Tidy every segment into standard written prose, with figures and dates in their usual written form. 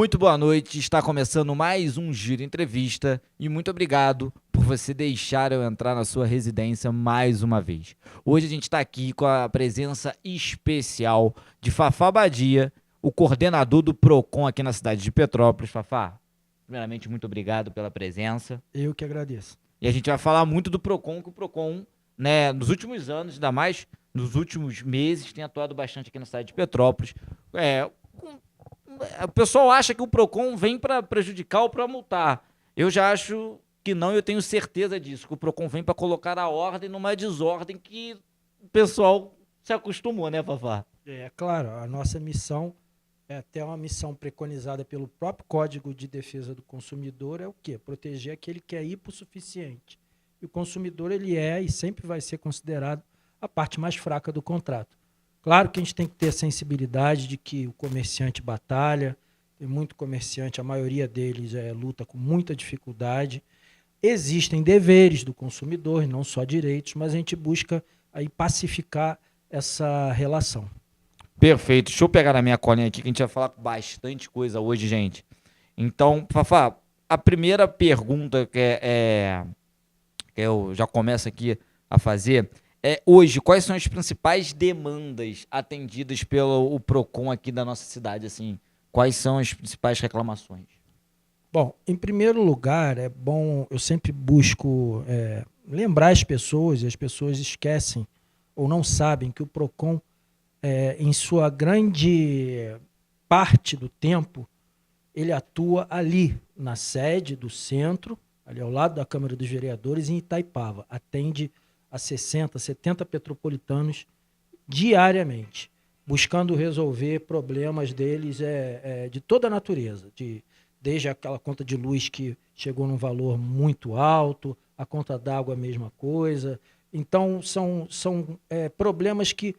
Muito boa noite, está começando mais um Giro Entrevista e muito obrigado por você deixar eu entrar na sua residência mais uma vez. Hoje a gente está aqui com a presença especial de Fafá Badia, o coordenador do PROCON aqui na cidade de Petrópolis. Fafá, primeiramente muito obrigado pela presença. Eu que agradeço. E a gente vai falar muito do PROCON, que o PROCON, né, nos últimos anos, ainda mais nos últimos meses, tem atuado bastante aqui na cidade de Petrópolis. O pessoal acha que o PROCON vem para prejudicar ou para multar. Eu já acho que não, eu tenho certeza disso, que o PROCON vem para colocar a ordem numa desordem que o pessoal se acostumou, né, Fafá? É claro, a nossa missão é até uma missão preconizada pelo próprio Código de Defesa do Consumidor, é o quê? Proteger aquele que é hipossuficiente. E o consumidor, ele é e sempre vai ser considerado a parte mais fraca do contrato. Claro que a gente tem que ter a sensibilidade de que o comerciante batalha, tem muito comerciante, a maioria deles luta com muita dificuldade. Existem deveres do consumidor, não só direitos, mas a gente busca aí pacificar essa relação. Perfeito. Deixa eu pegar na minha colinha aqui, que a gente vai falar bastante coisa hoje, gente. Então, Fafá, a primeira pergunta que eu já começo aqui a fazer é, hoje, quais são as principais demandas atendidas pelo PROCON aqui da nossa cidade, assim? Quais são as principais reclamações? Bom, em primeiro lugar, é bom, eu sempre busco lembrar as pessoas, e as pessoas esquecem ou não sabem que o PROCON, em sua grande parte do tempo, ele atua ali, na sede do centro, ali ao lado da Câmara dos Vereadores, em Itaipava. Atende a 60, 70 petropolitanos diariamente, buscando resolver problemas deles de toda a natureza, desde aquela conta de luz que chegou num valor muito alto, a conta d'água a mesma coisa. Então, são problemas que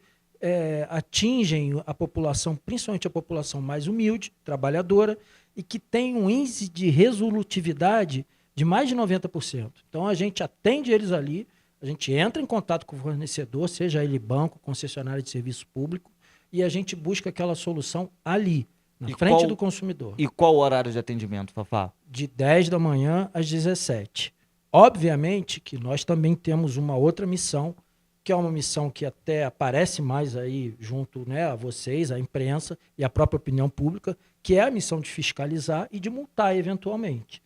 atingem a população, principalmente a população mais humilde, trabalhadora, e que tem um índice de resolutividade de mais de 90%. Então, a gente atende eles ali, a gente entra em contato com o fornecedor, seja ele banco, concessionária de serviço público, e a gente busca aquela solução ali, na frente do consumidor. E qual o horário de atendimento, Fafá? De 10 da manhã às 17. Obviamente que nós também temos uma outra missão, que é uma missão que até aparece mais aí junto, né, a vocês, a imprensa e a própria opinião pública, que é a missão de fiscalizar e de multar eventualmente.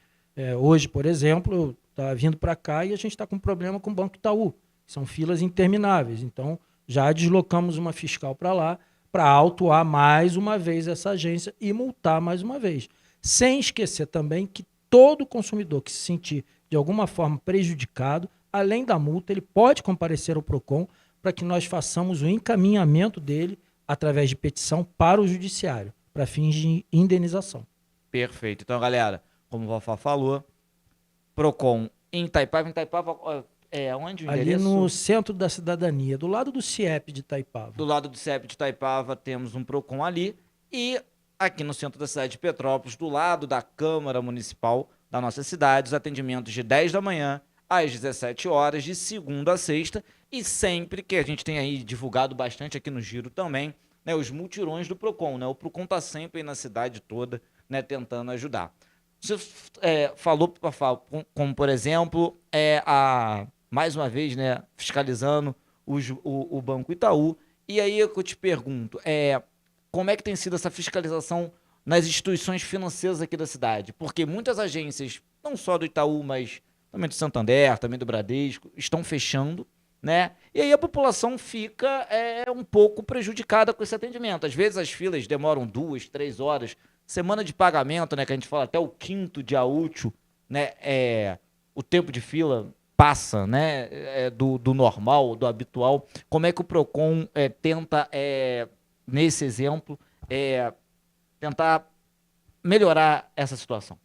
Hoje, por exemplo, eu estava vindo para cá e a gente está com um problema com o Banco Itaú. São filas intermináveis. Então, já deslocamos uma fiscal para lá para autuar mais uma vez essa agência e multar mais uma vez. Sem esquecer também que todo consumidor que se sentir de alguma forma prejudicado, além da multa, ele pode comparecer ao PROCON para que nós façamos o encaminhamento dele através de petição para o judiciário, para fins de indenização. Perfeito. Então, galera, como o Fafá falou, PROCON em Itaipava, onde o ali endereço? No centro da cidadania, do lado do CIEP de Itaipava. Do lado do CIEP de Itaipava temos um PROCON ali e aqui no centro da cidade de Petrópolis, do lado da Câmara Municipal da nossa cidade, os atendimentos de 10 da manhã às 17 horas, de segunda a sexta, e sempre que a gente tem aí divulgado bastante aqui no Giro também, né, os mutirões do PROCON, né? O PROCON está sempre aí na cidade toda, né, tentando ajudar. Você falou, como por exemplo, mais uma vez, né, fiscalizando o Banco Itaú, e aí eu te pergunto, como é que tem sido essa fiscalização nas instituições financeiras aqui da cidade? Porque muitas agências, não só do Itaú, mas também do Santander, também do Bradesco, estão fechando, né? E aí a população fica um pouco prejudicada com esse atendimento. Às vezes as filas demoram 2, 3 horas, semana de pagamento, né, que a gente fala até o 5º dia útil, né, o tempo de fila passa, né, do normal, do habitual. Como é que o PROCON tenta, nesse exemplo, tentar melhorar essa situação?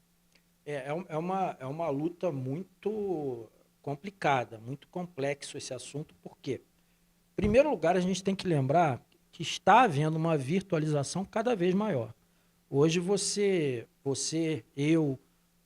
É uma luta muito complicada, muito complexo esse assunto, porque, em primeiro lugar, a gente tem que lembrar que está havendo uma virtualização cada vez maior. Hoje você, eu,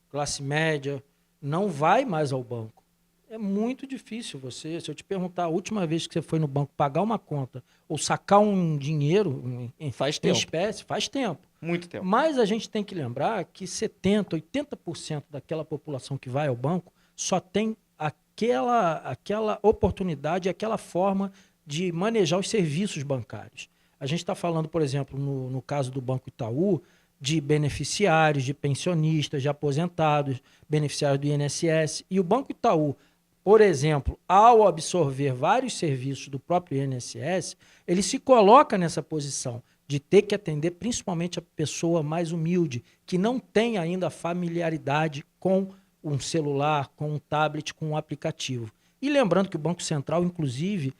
classe média, não vai mais ao banco. É muito difícil se eu te perguntar a última vez que você foi no banco pagar uma conta ou sacar um dinheiro Faz em tempo. espécie, faz tempo. Muito tempo. Mas a gente tem que lembrar que 70%, 80% daquela população que vai ao banco só tem aquela oportunidade, aquela forma de manejar os serviços bancários. A gente está falando, por exemplo, no caso do Banco Itaú, de beneficiários, de pensionistas, de aposentados, beneficiários do INSS. E o Banco Itaú, por exemplo, ao absorver vários serviços do próprio INSS, ele se coloca nessa posição de ter que atender principalmente a pessoa mais humilde, que não tem ainda familiaridade com um celular, com um tablet, com um aplicativo. E lembrando que o Banco Central, inclusive,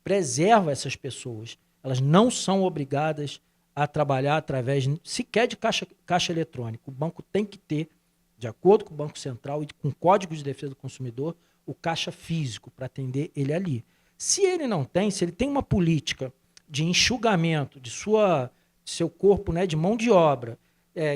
preserva essas pessoas. Elas não são obrigadas a trabalhar através sequer de caixa eletrônica. O banco tem que ter, de acordo com o Banco Central e com o Código de Defesa do Consumidor, o caixa físico para atender ele ali. Se ele não tem, se ele tem uma política de enxugamento de seu corpo, né, de mão de obra,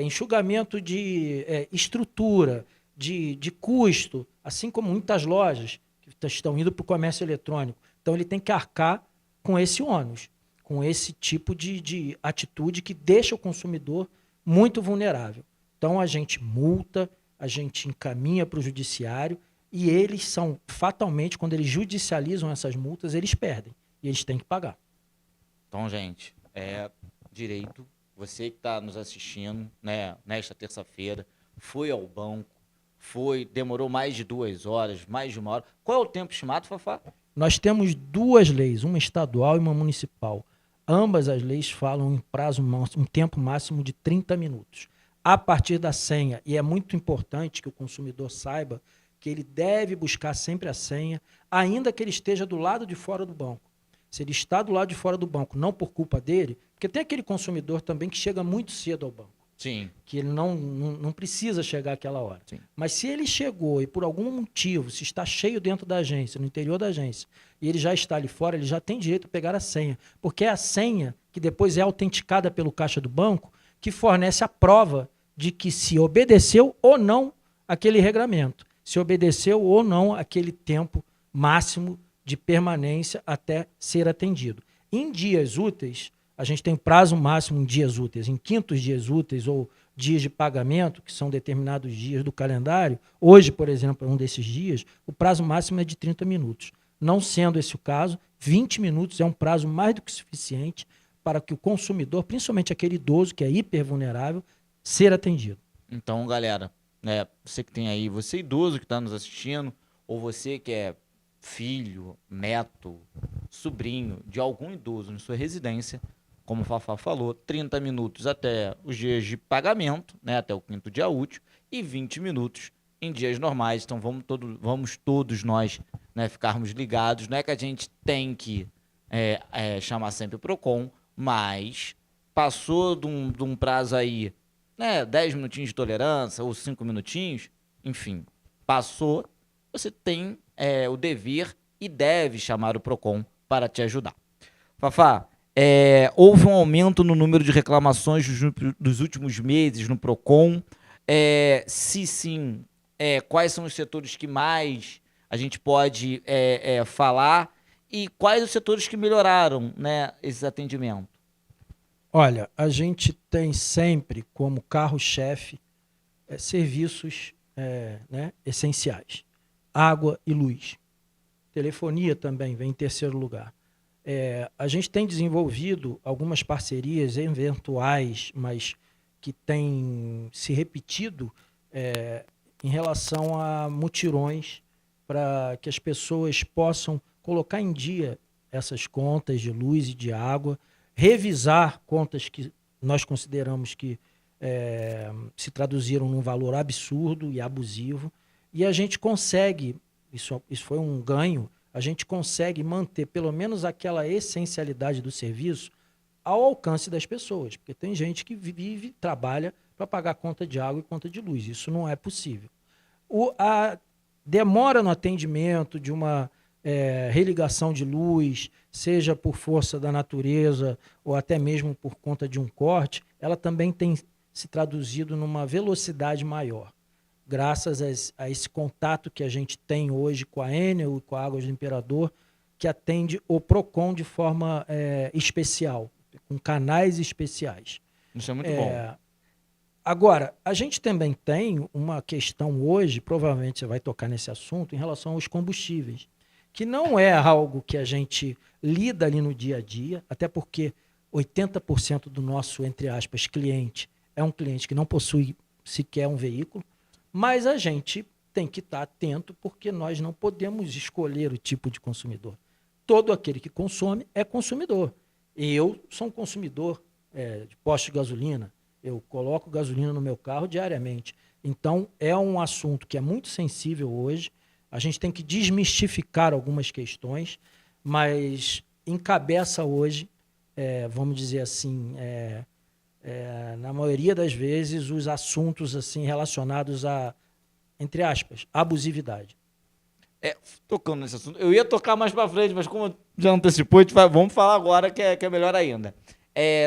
enxugamento de estrutura, de custo, assim como muitas lojas que estão indo para o comércio eletrônico. Então ele tem que arcar com esse ônus, com esse tipo de atitude que deixa o consumidor muito vulnerável. Então a gente multa, a gente encaminha para o judiciário e eles são, fatalmente, quando eles judicializam essas multas, eles perdem e eles têm que pagar. Então, gente, direito, você que está nos assistindo, né, nesta terça-feira, foi ao banco, demorou mais de 2 horas, mais de 1 hora. Qual é o tempo estimado, Fafá? Nós temos 2 leis, uma estadual e uma municipal. Ambas as leis falam em um tempo máximo de 30 minutos. A partir da senha, e é muito importante que o consumidor saiba que ele deve buscar sempre a senha, ainda que ele esteja do lado de fora do banco. Se ele está do lado de fora do banco, não por culpa dele, porque tem aquele consumidor também que chega muito cedo ao banco. Sim. Que ele não precisa chegar àquela hora. Sim. Mas se ele chegou e por algum motivo, se está cheio dentro da agência, no interior da agência, e ele já está ali fora, ele já tem direito a pegar a senha. Porque é a senha, que depois é autenticada pelo caixa do banco, que fornece a prova de que se obedeceu ou não aquele regramento. Se obedeceu ou não aquele tempo máximo de permanência até ser atendido. Em dias úteis, a gente tem prazo máximo em dias úteis, em quintos dias úteis ou dias de pagamento, que são determinados dias do calendário. Hoje, por exemplo, é um desses dias, o prazo máximo é de 30 minutos. Não sendo esse o caso, 20 minutos é um prazo mais do que suficiente para que o consumidor, principalmente aquele idoso que é hipervulnerável, ser atendido. Então, galera, você que tem aí, você idoso que está nos assistindo, ou você que é filho, neto, sobrinho de algum idoso em sua residência, como o Fafá falou, 30 minutos até os dias de pagamento, né, até o 5º dia útil, e 20 minutos em dias normais. Então vamos todos nós, né, ficarmos ligados. Não é que a gente tem que chamar sempre o PROCON, mas passou de um prazo aí, né, 10 minutinhos de tolerância ou 5 minutinhos, enfim, passou, você tem o dever e deve chamar o PROCON para te ajudar. Fafá, houve um aumento no número de reclamações dos últimos meses no PROCON. Se sim, quais são os setores que mais a gente pode falar e quais os setores que melhoraram, né, esse atendimento? Olha, a gente tem sempre como carro-chefe serviços né, essenciais. Água e luz. Telefonia também vem em terceiro lugar. A gente tem desenvolvido algumas parcerias eventuais, mas que têm se repetido em relação a mutirões para que as pessoas possam colocar em dia essas contas de luz e de água, revisar contas que nós consideramos que se traduziram num valor absurdo e abusivo, e a gente consegue, isso foi um ganho, a gente consegue manter pelo menos aquela essencialidade do serviço ao alcance das pessoas, porque tem gente que vive, trabalha para pagar conta de água e conta de luz, isso não é possível. A demora no atendimento de uma religação de luz, seja por força da natureza ou até mesmo por conta de um corte, ela também tem se traduzido numa velocidade maior. Graças a esse contato que a gente tem hoje com a Enel e com a Águas do Imperador, que atende o PROCON de forma especial, com canais especiais. Isso é muito bom. Agora, a gente também tem uma questão hoje, provavelmente você vai tocar nesse assunto, em relação aos combustíveis, que não é algo que a gente lida ali no dia a dia, até porque 80% do nosso, entre aspas, cliente é um cliente que não possui sequer um veículo, mas a gente tem que estar atento porque nós não podemos escolher o tipo de consumidor. Todo aquele que consome é consumidor. Eu sou um consumidor de posto de gasolina, eu coloco gasolina no meu carro diariamente. Então, é um assunto que é muito sensível hoje. A gente tem que desmistificar algumas questões, mas encabeça hoje, vamos dizer assim, na maioria das vezes, os assuntos assim relacionados a, entre aspas, abusividade. Tocando nesse assunto, eu ia tocar mais pra frente, mas como já antecipou, vamos falar agora que é melhor ainda.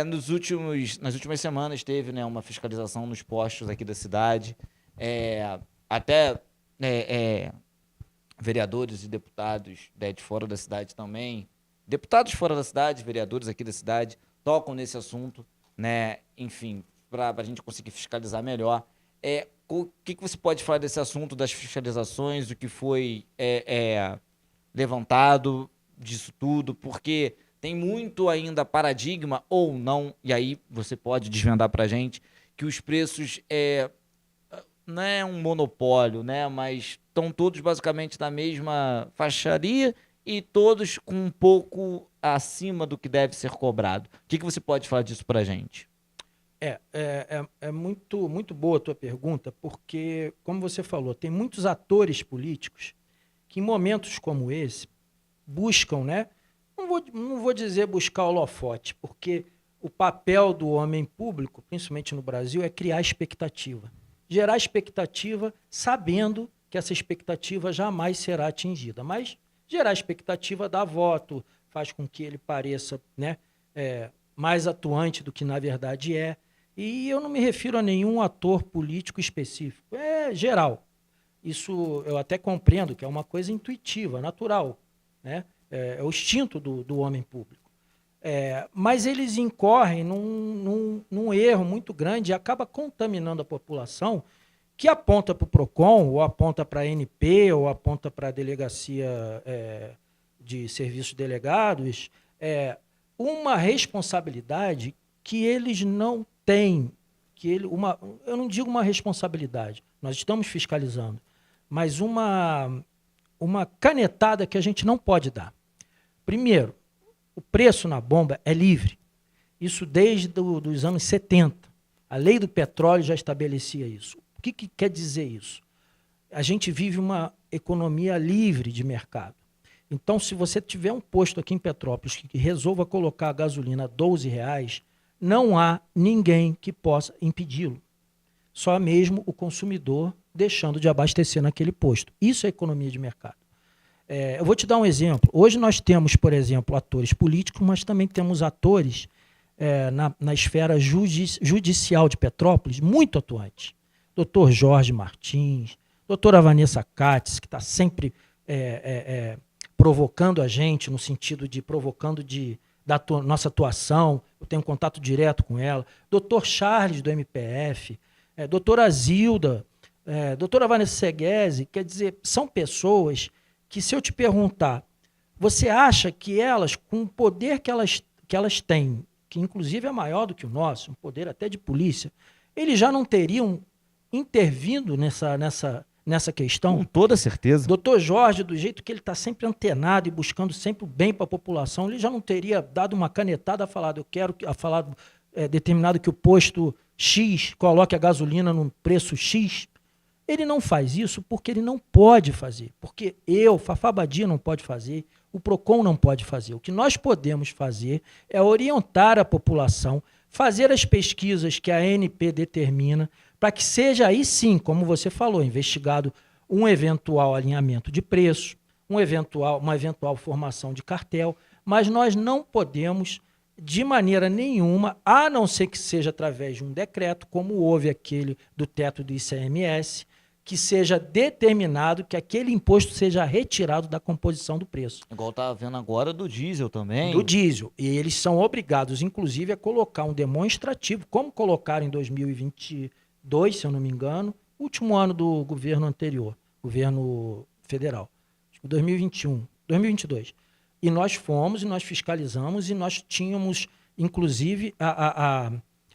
Nas últimas semanas teve, né, uma fiscalização nos postos aqui da cidade, até vereadores e deputados de fora da cidade também, deputados fora da cidade, vereadores aqui da cidade, tocam nesse assunto, né, enfim, para a gente conseguir fiscalizar melhor. O que você pode falar desse assunto, das fiscalizações, o que foi levantado disso tudo, porque tem muito ainda paradigma ou não, e aí você pode desvendar para a gente, que os preços não é um monopólio, né? Mas estão todos basicamente na mesma faixaria e todos com um pouco acima do que deve ser cobrado. O que você pode falar disso para a gente? É muito, muito boa a tua pergunta, porque, como você falou, tem muitos atores políticos que, em momentos como esse, buscam, né? Não vou dizer buscar holofote, porque o papel do homem público, principalmente no Brasil, é criar expectativa. Gerar expectativa sabendo que essa expectativa jamais será atingida. Mas gerar expectativa dá voto, faz com que ele pareça, né, mais atuante do que na verdade é. E eu não me refiro a nenhum ator político específico, é geral. Isso eu até compreendo que é uma coisa intuitiva, natural, né? É o instinto do homem público. Mas eles incorrem num erro muito grande e acaba contaminando a população, que aponta para o PROCON, ou aponta para a ANP, ou aponta para a Delegacia de Serviços Delegados, uma responsabilidade que eles não têm. Eu não digo uma responsabilidade, nós estamos fiscalizando, mas uma canetada que a gente não pode dar. Primeiro, o preço na bomba é livre. Isso desde os anos 70. A lei do petróleo já estabelecia isso. O que quer dizer isso? A gente vive uma economia livre de mercado. Então, se você tiver um posto aqui em Petrópolis que resolva colocar a gasolina a R$12, não há ninguém que possa impedi-lo. Só mesmo o consumidor deixando de abastecer naquele posto. Isso é economia de mercado. Eu vou te dar um exemplo. Hoje nós temos, por exemplo, atores políticos, mas também temos atores na esfera judicial de Petrópolis muito atuantes. Dr. Jorge Martins, doutora Vanessa Katz, que está sempre provocando a gente, no sentido de provocando da nossa atuação, eu tenho contato direto com ela. Dr. Charles, do MPF, doutora Zilda, doutora Vanessa Seguese, quer dizer, são pessoas que, se eu te perguntar, você acha que elas, com o poder que elas têm, que inclusive é maior do que o nosso, um poder até de polícia, eles já não teriam intervindo nessa questão? Com toda certeza. Doutor Jorge, do jeito que ele está sempre antenado e buscando sempre o bem para a população, ele já não teria dado uma canetada, determinado que o posto X coloque a gasolina no preço X. Ele não faz isso porque ele não pode fazer. Porque Fafá Badia não pode fazer, o PROCON não pode fazer. O que nós podemos fazer é orientar a população, fazer as pesquisas que a ANP determina, para que seja aí sim, como você falou, investigado um eventual alinhamento de preço, uma eventual formação de cartel, mas nós não podemos, de maneira nenhuma, a não ser que seja através de um decreto, como houve aquele do teto do ICMS, que seja determinado que aquele imposto seja retirado da composição do preço. Igual tá vendo agora do diesel também. Do diesel. E eles são obrigados, inclusive, a colocar um demonstrativo, como colocaram em 2022, se eu não me engano, último ano do governo anterior, governo federal, acho que 2021, 2022. E nós fomos, e nós fiscalizamos, e nós tínhamos, inclusive, a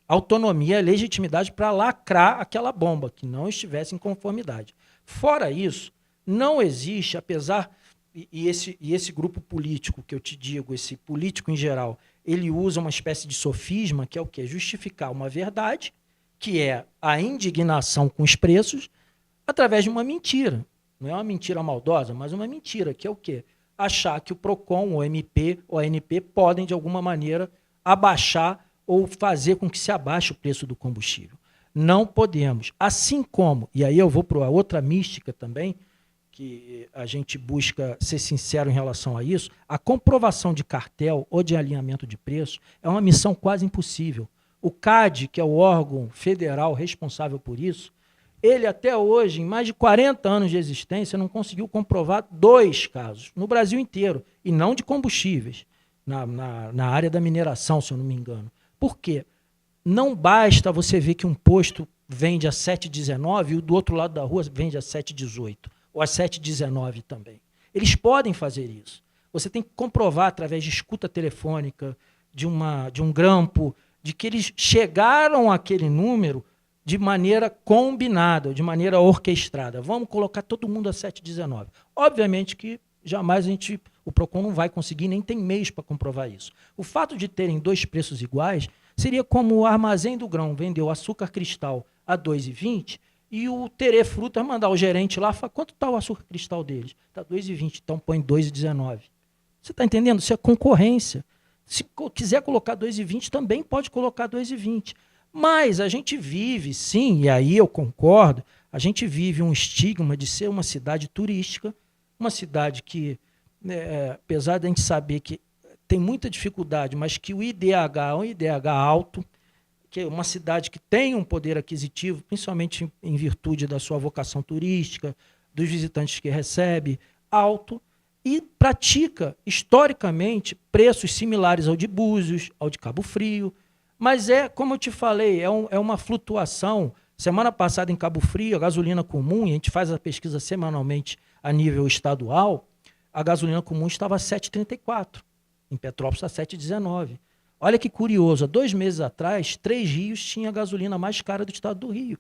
autonomia, a legitimidade para lacrar aquela bomba, que não estivesse em conformidade. Fora isso, não existe, apesar... E esse grupo político que eu te digo, esse político em geral, ele usa uma espécie de sofisma, que é o quê? Justificar uma verdade, que é a indignação com os preços, através de uma mentira. Não é uma mentira maldosa, mas uma mentira, que é o quê? Achar que o PROCON, o MP ou a ANP podem, de alguma maneira, abaixar ou fazer com que se abaixe o preço do combustível. Não podemos. Assim como, e aí eu vou para outra mística também, que a gente busca ser sincero em relação a isso, a comprovação de cartel ou de alinhamento de preço é uma missão quase impossível. O CAD, que é o órgão federal responsável por isso, ele até hoje, em mais de 40 anos de existência, não conseguiu comprovar 2 casos, no Brasil inteiro, e não de combustíveis, na área da mineração, se eu não me engano. Por quê? Não basta você ver que um posto vende a 7,19 e o do outro lado da rua vende a 7,18. Ou a 7,19 também. Eles podem fazer isso. Você tem que comprovar através de escuta telefônica, de um grampo, de que eles chegaram àquele número de maneira combinada, de maneira orquestrada. Vamos colocar todo mundo a 7,19. Obviamente que jamais o PROCON não vai conseguir, nem tem meios para comprovar isso. O fato de terem 2 preços iguais seria como o Armazém do Grão vendeu açúcar cristal a 2,20 e o Terê Frutas mandar o gerente lá e falar, quanto está o açúcar cristal deles? Está 2,20, então põe 2,19. Você está entendendo? Isso é concorrência. Se quiser colocar 2,20, também pode colocar 2,20. Mas a gente vive, sim, e aí eu concordo, a gente vive um estigma de ser uma cidade turística, uma cidade que, apesar de a gente saber que tem muita dificuldade, mas que o IDH é um IDH alto, que é uma cidade que tem um poder aquisitivo, principalmente em virtude da sua vocação turística, dos visitantes que recebe, alto, e pratica, historicamente, preços similares ao de Búzios, ao de Cabo Frio, mas como eu te falei, é uma flutuação. Semana passada, em Cabo Frio, a gasolina comum, e a gente faz a pesquisa semanalmente a nível estadual, a gasolina comum estava a 7,34, em Petrópolis está a 7,19. Olha que curioso, há 2 meses atrás, 3 Rios tinha a gasolina mais cara do estado do Rio.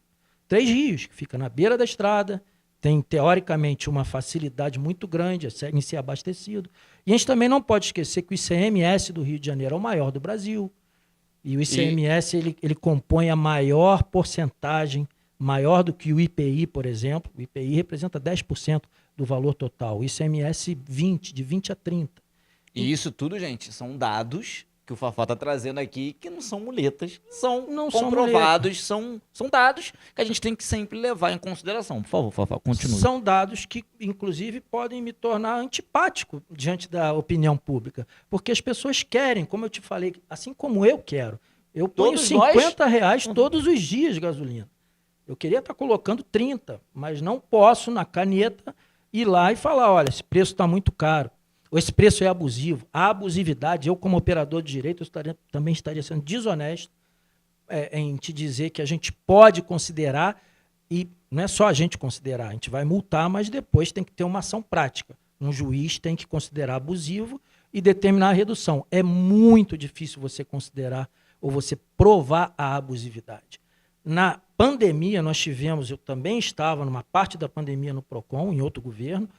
3 Rios, que fica na beira da estrada, tem, teoricamente, uma facilidade muito grande em ser abastecido. E a gente também não pode esquecer que o ICMS do Rio de Janeiro é o maior do Brasil. E o ICMS ele compõe a maior porcentagem, maior do que o IPI, por exemplo. O IPI representa 10% do valor total. O ICMS, 20%, de 20% a 30%. E isso tudo, gente, são dados que o Fafá está trazendo aqui, que não são muletas, não comprovados, são dados que a gente tem que sempre levar em consideração. Por favor, Fafá, continue. São dados que, inclusive, podem me tornar antipático diante da opinião pública, porque as pessoas querem, como eu te falei, assim como eu quero. Eu ponho R$50 todos os dias de gasolina. Eu queria estar colocando 30, mas não posso, na caneta, ir lá e falar, olha, esse preço está muito caro. Ou esse preço é abusivo. A abusividade, eu como operador de direito, também estaria sendo desonesto em te dizer que a gente pode considerar, e não é só a gente considerar, a gente vai multar, mas depois tem que ter uma ação prática. Um juiz tem que considerar abusivo e determinar a redução. É muito difícil você considerar ou você provar a abusividade. Na pandemia, nós tivemos, eu também estava numa parte da pandemia no PROCON, em outro governo,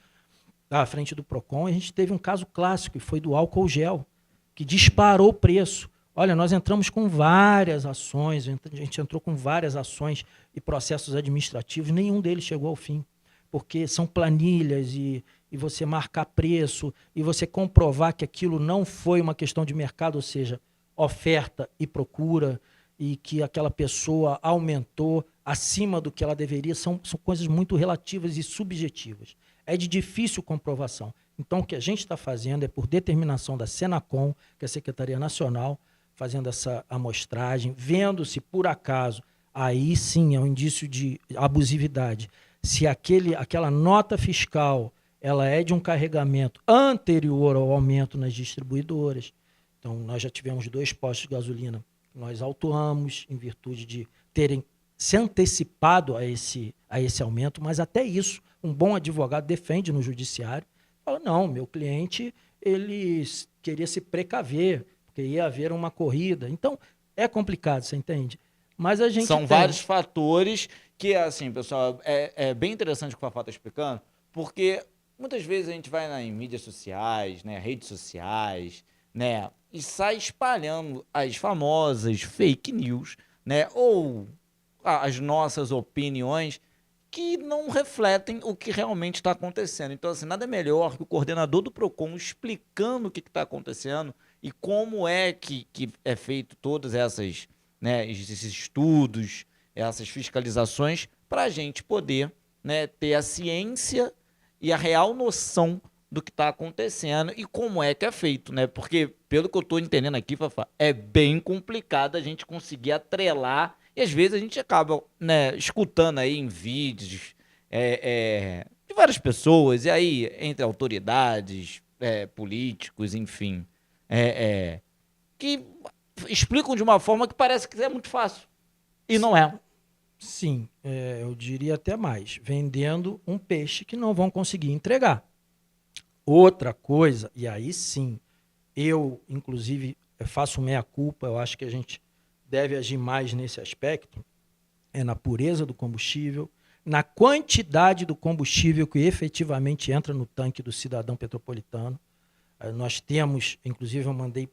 à frente do PROCON, a gente teve um caso clássico, que foi do álcool gel, que disparou o preço. Olha, nós entramos com várias ações, a gente entrou com várias ações e processos administrativos, nenhum deles chegou ao fim, porque são planilhas e você marcar preço e você comprovar que aquilo não foi uma questão de mercado, ou seja, oferta e procura, e que aquela pessoa aumentou acima do que ela deveria, são coisas muito relativas e subjetivas. É de difícil comprovação. Então, o que a gente está fazendo é por determinação da Senacom, que é a Secretaria Nacional, fazendo essa amostragem, vendo se por acaso, aí sim é um indício de abusividade, se aquela nota fiscal ela é de um carregamento anterior ao aumento nas distribuidoras. Então, nós já tivemos 2 postos de gasolina que nós autuamos em virtude de terem se antecipado a esse aumento, mas até isso, um bom advogado defende no judiciário, fala, não, meu cliente ele queria se precaver, porque ia haver uma corrida. Então, é complicado, você entende? Mas a gente São vários fatores que, assim, pessoal, é bem interessante o que o Fafá está explicando, porque muitas vezes a gente vai em mídias sociais, né, redes sociais, né, e sai espalhando as famosas fake news, né, ou as nossas opiniões que não refletem o que realmente está acontecendo. Então, assim, nada melhor que o coordenador do PROCON explicando o que está acontecendo e como é que é feito todas essas, né, esses estudos, essas fiscalizações, para a gente poder, né, ter a ciência e a real noção do que está acontecendo e como é que é feito, né? Porque, pelo que eu estou entendendo aqui, Fafá, é bem complicado a gente conseguir atrelar e às vezes a gente acaba, né, escutando aí em vídeos de várias pessoas, e aí entre autoridades, políticos, enfim, que explicam de uma forma que parece que é muito fácil. E não é. Sim, eu diria até mais, vendendo um peixe que não vão conseguir entregar. Outra coisa, e aí sim, eu, inclusive, faço meia-culpa, eu acho que a gente deve agir mais nesse aspecto, é na pureza do combustível, na quantidade do combustível que efetivamente entra no tanque do cidadão petropolitano. Nós temos, inclusive eu mandei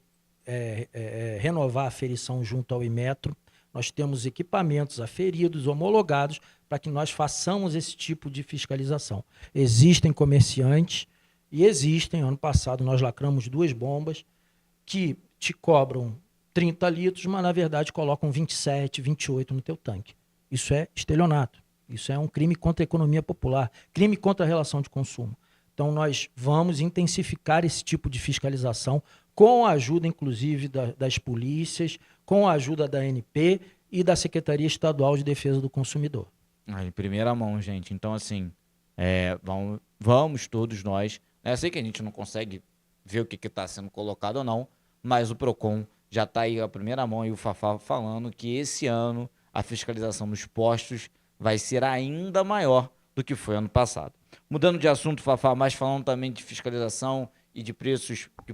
renovar a aferição junto ao Inmetro, nós temos equipamentos aferidos, homologados, para que nós façamos esse tipo de fiscalização. Existem comerciantes e existem, ano passado nós lacramos 2 bombas que te cobram 30 litros, mas na verdade colocam 27, 28 no teu tanque. Isso é estelionato, isso é um crime contra a economia popular, crime contra a relação de consumo. Então nós vamos intensificar esse tipo de fiscalização com a ajuda, inclusive, das polícias, com a ajuda da ANP e da Secretaria Estadual de Defesa do Consumidor. Em primeira mão, gente. Então, assim, vamos todos nós. Eu sei que a gente não consegue ver o que está sendo colocado ou não, mas o PROCON já está aí a primeira mão e o Fafá falando que esse ano a fiscalização nos postos vai ser ainda maior do que foi ano passado. Mudando de assunto, Fafá, mas falando também de fiscalização e de preços que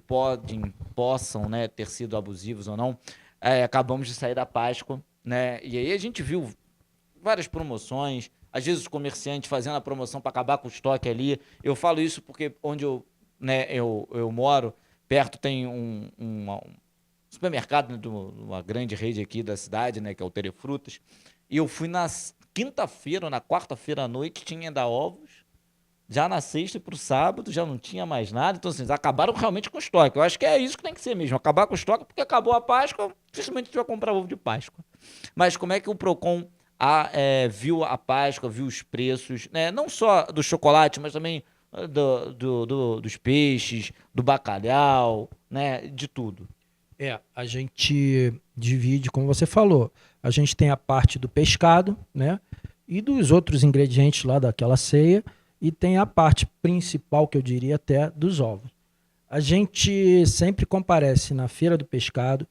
possam, né, ter sido abusivos ou não, acabamos de sair da Páscoa, né, e aí a gente viu várias promoções, às vezes os comerciantes fazendo a promoção para acabar com o estoque ali. Eu falo isso porque onde eu moro, perto tem um supermercado, né, de uma grande rede aqui da cidade, né, que é o Terefrutas, e eu fui na quinta-feira ou na quarta-feira à noite, tinha ainda ovos, já na sexta e pro sábado já não tinha mais nada. Então, assim, eles acabaram realmente com o estoque. Eu acho que é isso que tem que ser mesmo, acabar com o estoque, porque acabou a Páscoa, dificilmente a gente vai comprar ovo de Páscoa. Mas como é que o PROCON viu a Páscoa, viu os preços, né? Não só do chocolate, mas também dos peixes, do bacalhau, né? De tudo. A gente divide, como você falou, a gente tem a parte do pescado, né? E dos outros ingredientes lá daquela ceia, e tem a parte principal, que eu diria até, dos ovos. A gente sempre comparece na Feira do Pescado,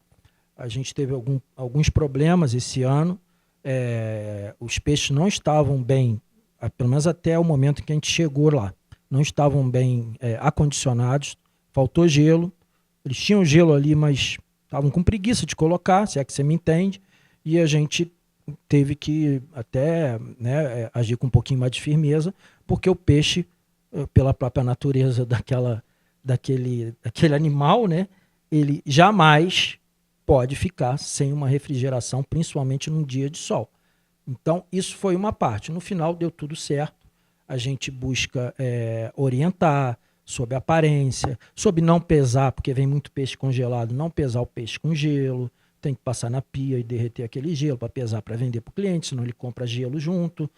a gente teve alguns problemas esse ano, os peixes não estavam bem, pelo menos até o momento em que a gente chegou lá, não estavam bem acondicionados, faltou gelo, eles tinham gelo ali, mas estavam com preguiça de colocar, se é que você me entende, e a gente teve que até, né, agir com um pouquinho mais de firmeza, porque o peixe, pela própria natureza daquele animal, né, ele jamais pode ficar sem uma refrigeração, principalmente num dia de sol. Então, isso foi uma parte. No final, deu tudo certo. A gente busca orientar sobre a aparência, sobre não pesar, porque vem muito peixe congelado, não pesar o peixe com gelo, tem que passar na pia e derreter aquele gelo para pesar, para vender para o cliente, senão ele compra gelo junto.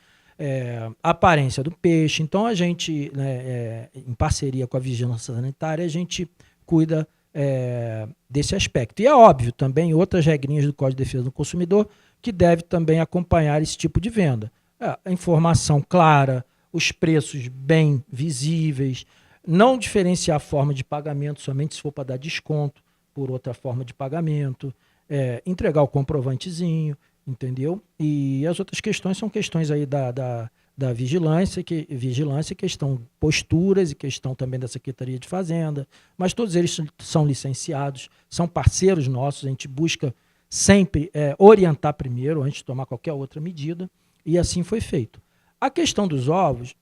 A aparência do peixe. Então, a gente, né, em parceria com a Vigilância Sanitária, a gente cuida desse aspecto. E é óbvio também outras regrinhas do Código de Defesa do Consumidor que deve também acompanhar esse tipo de venda. A informação clara, os preços bem visíveis, não diferenciar a forma de pagamento somente se for para dar desconto por outra forma de pagamento, entregar o comprovantezinho, entendeu? E as outras questões são questões aí da vigilância, questão posturas e questão também da Secretaria de Fazenda, mas todos eles são licenciados, são parceiros nossos, a gente busca sempre orientar primeiro, antes de tomar qualquer outra medida, e assim foi feito. A questão dos ovos,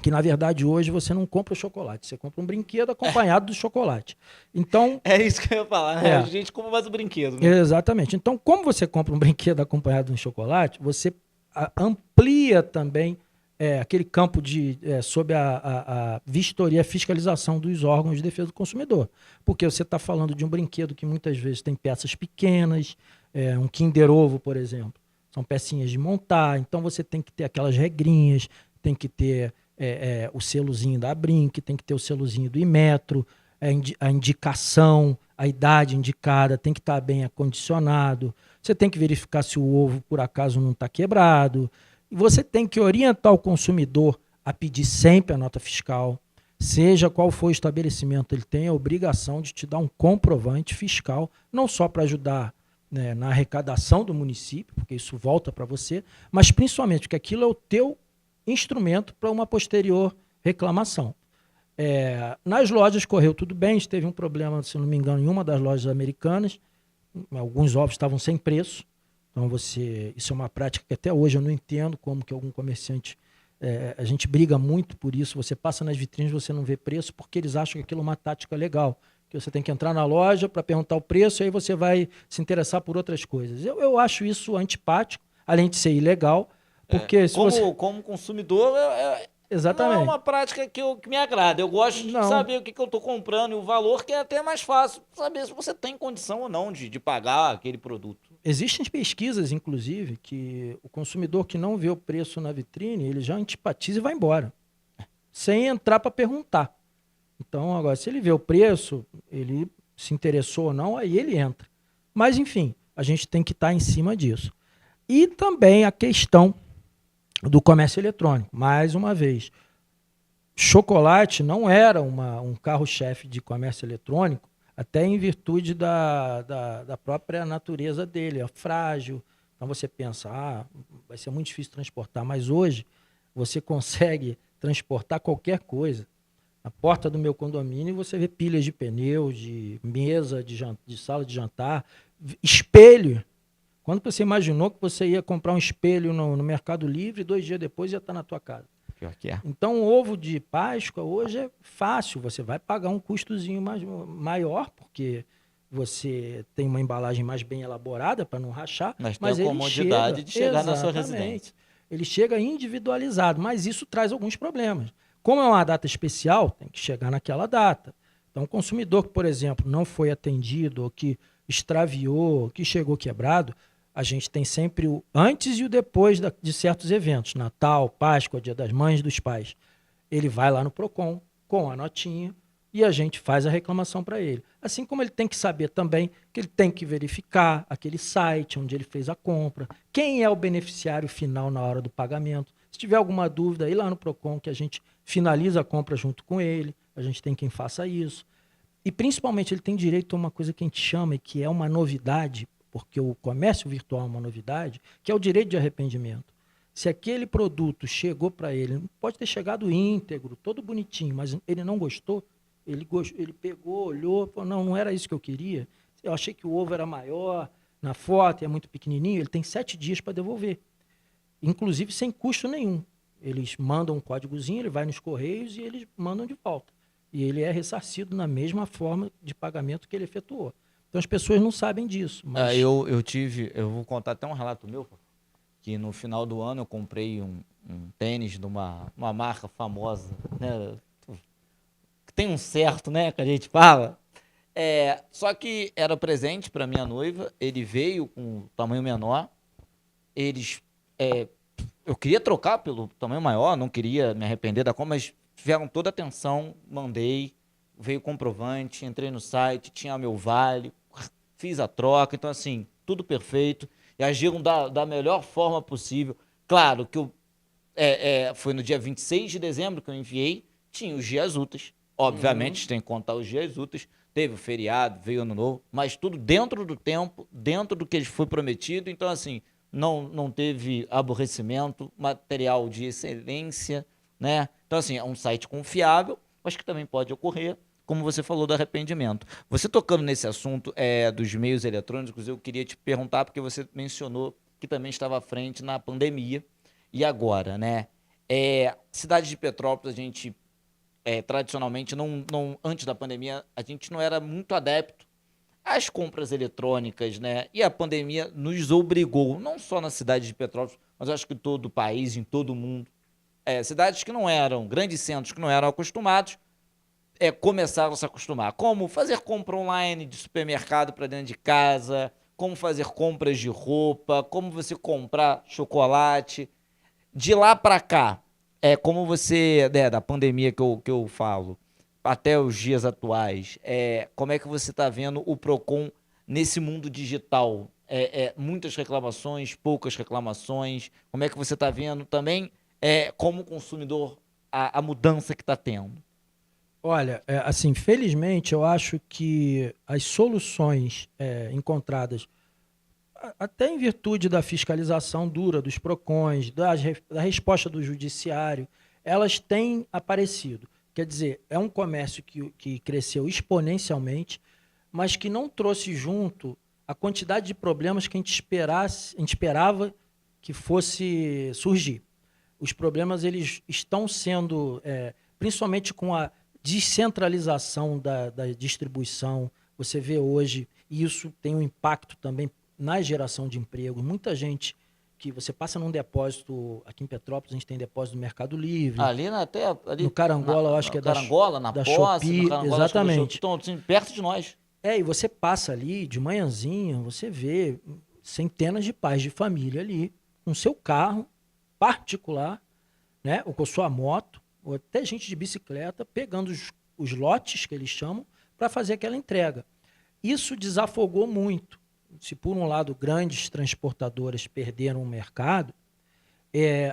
que na verdade hoje você não compra o chocolate, você compra um brinquedo acompanhado do chocolate. Então, É isso que eu ia falar, né? A gente compra mais o brinquedo, né? Exatamente. Então, como você compra um brinquedo acompanhado de um chocolate, você amplia também aquele campo sob a vistoria, a fiscalização dos órgãos de defesa do consumidor. Porque você está falando de um brinquedo que muitas vezes tem peças pequenas, um Kinder Ovo, por exemplo. São pecinhas de montar, então você tem que ter aquelas regrinhas, tem que ter o selozinho da Brinq, tem que ter o selozinho do Imetro, a indicação, a idade indicada, tem que estar bem acondicionado. Você tem que verificar se o ovo, por acaso, não está quebrado. E você tem que orientar o consumidor a pedir sempre a nota fiscal. Seja qual for o estabelecimento, ele tem a obrigação de te dar um comprovante fiscal, não só para ajudar, né, na arrecadação do município, porque isso volta para você, mas principalmente porque aquilo é o teu instrumento para uma posterior reclamação. Nas lojas correu tudo bem, a gente teve um problema, se não me engano, em uma das lojas americanas, alguns ovos estavam sem preço, então isso é uma prática que até hoje eu não entendo como que algum comerciante, a gente briga muito por isso, você passa nas vitrines, você não vê preço, porque eles acham que aquilo é uma tática legal, que você tem que entrar na loja para perguntar o preço e aí você vai se interessar por outras coisas. Eu acho isso antipático, além de ser ilegal, porque como consumidor, não é Exatamente. uma prática que me agrada. Eu gosto de saber o que eu estou comprando e o valor, que é até mais fácil saber se você tem condição ou não de pagar aquele produto. Existem pesquisas, inclusive, que o consumidor que não vê o preço na vitrine, ele já antipatiza e vai embora, sem entrar para perguntar. Então, agora, se ele vê o preço, ele se interessou ou não, aí ele entra. Mas, enfim, a gente tem que estar em cima disso. E também a questão do comércio eletrônico. Mais uma vez, chocolate não era um carro-chefe de comércio eletrônico, até em virtude da própria natureza dele, é frágil. Então você pensa, vai ser muito difícil transportar, mas hoje você consegue transportar qualquer coisa. Na porta do meu condomínio você vê pilhas de pneus, de mesa, de sala de jantar, espelho. Quando você imaginou que você ia comprar um espelho no Mercado Livre, 2 dias depois ia estar na tua casa? Pior que é. Então, o ovo de Páscoa hoje é fácil, você vai pagar um custozinho maior, porque você tem uma embalagem mais bem elaborada para não rachar. Mas tem a comodidade de chegar na sua residência. Ele chega individualizado, mas isso traz alguns problemas. Como é uma data especial, tem que chegar naquela data. Então, o consumidor que, por exemplo, não foi atendido, ou que extraviou, que chegou quebrado, a gente tem sempre o antes e o depois de certos eventos, Natal, Páscoa, Dia das Mães, dos Pais. Ele vai lá no PROCON com a notinha e a gente faz a reclamação para ele. Assim como ele tem que saber também que ele tem que verificar aquele site onde ele fez a compra, quem é o beneficiário final na hora do pagamento. Se tiver alguma dúvida, ir lá no PROCON que a gente finaliza a compra junto com ele, a gente tem quem faça isso. E principalmente ele tem direito a uma coisa que a gente chama, e que é uma novidade, porque o comércio virtual é uma novidade, que é o direito de arrependimento. Se aquele produto chegou para ele, pode ter chegado íntegro, todo bonitinho, mas ele não gostou, ele pegou, olhou, falou, não era isso que eu queria, eu achei que o ovo era maior, na foto é muito pequenininho, ele tem 7 dias para devolver, inclusive sem custo nenhum. Eles mandam um códigozinho, ele vai nos correios e eles mandam de volta. E ele é ressarcido na mesma forma de pagamento que ele efetuou. Então as pessoas não sabem disso. Mas... eu vou contar até um relato meu, que no final do ano eu comprei um tênis de uma marca famosa, né? Tem um certo, né, que a gente fala. Só que era presente para minha noiva, ele veio com tamanho menor, eu queria trocar pelo tamanho maior, não queria me arrepender da compra, mas tiveram toda a atenção, mandei, veio comprovante, entrei no site, tinha meu vale, fiz a troca, então assim, tudo perfeito, e agiram da melhor forma possível. Claro que foi no dia 26 de dezembro que eu enviei, tinha os dias úteis. Obviamente, a gente tem que contar os dias úteis. Teve o feriado, veio o ano novo, mas tudo dentro do tempo, dentro do que foi prometido. Então, assim, não teve aborrecimento, material de excelência, né? Então, assim, é um site confiável, mas que também pode ocorrer, como você falou, do arrependimento. Você tocando nesse assunto dos meios eletrônicos, eu queria te perguntar, porque você mencionou que também estava à frente na pandemia. E agora, né? Cidade de Petrópolis, a gente tradicionalmente, antes da pandemia, a gente não era muito adepto às compras eletrônicas, né? E a pandemia nos obrigou, não só na cidade de Petrópolis, mas acho que em todo o país, em todo o mundo. Cidades que não eram, grandes centros que não eram acostumados, começaram a se acostumar. Como fazer compra online de supermercado para dentro de casa, como fazer compras de roupa, como você comprar chocolate. De lá para cá, como você, da pandemia que eu falo, até os dias atuais, como é que você está vendo o Procon nesse mundo digital? Muitas reclamações, poucas reclamações. Como é que você está vendo também, como consumidor, a mudança que está tendo? Olha, assim, felizmente eu acho que as soluções encontradas, até em virtude da fiscalização dura dos PROCONs, da resposta do judiciário, elas têm aparecido. Quer dizer, é um comércio que cresceu exponencialmente, mas que não trouxe junto a quantidade de problemas que a gente esperava que fosse surgir. Os problemas eles estão sendo, principalmente com a descentralização da distribuição, você vê hoje, e isso tem um impacto também na geração de emprego. Muita gente que você passa num depósito, aqui em Petrópolis a gente tem depósito do Mercado Livre, Ali até no ali Carangola eu acho na que é Carangola, na da Posse, no Shopee, Carangola acho que é do Shopee, exatamente. estão assim, perto de nós. E você passa ali de manhãzinha, você vê centenas de pais de família ali, com seu carro particular, né, ou com sua moto, ou até gente de bicicleta, pegando os lotes que eles chamam para fazer aquela entrega. Isso desafogou muito. Se por um lado grandes transportadoras perderam o mercado,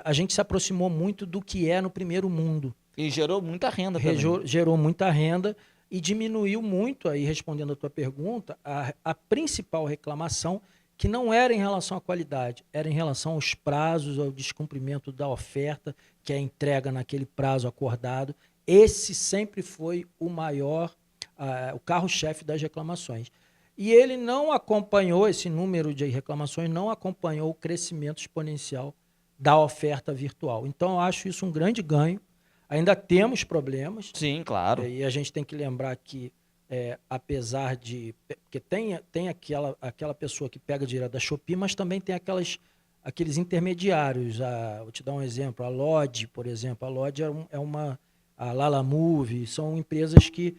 a gente se aproximou muito do que é no primeiro mundo. E gerou muita renda também. Gerou muita renda e diminuiu muito, aí respondendo a tua pergunta, a principal reclamação, que não era em relação à qualidade, era em relação aos prazos, ao descumprimento da oferta, que é a entrega naquele prazo acordado. Esse sempre foi o maior, o carro-chefe das reclamações. E ele não acompanhou, esse número de reclamações não acompanhou o crescimento exponencial da oferta virtual. Então, eu acho isso um grande ganho. Ainda temos problemas, Sim, claro. e a gente tem que lembrar que, apesar de... Porque tem aquela pessoa que pega direto da Shopee, mas também tem aqueles intermediários. Vou te dar um exemplo, a Lodge, por exemplo. A Lodge a Lala Move, são empresas que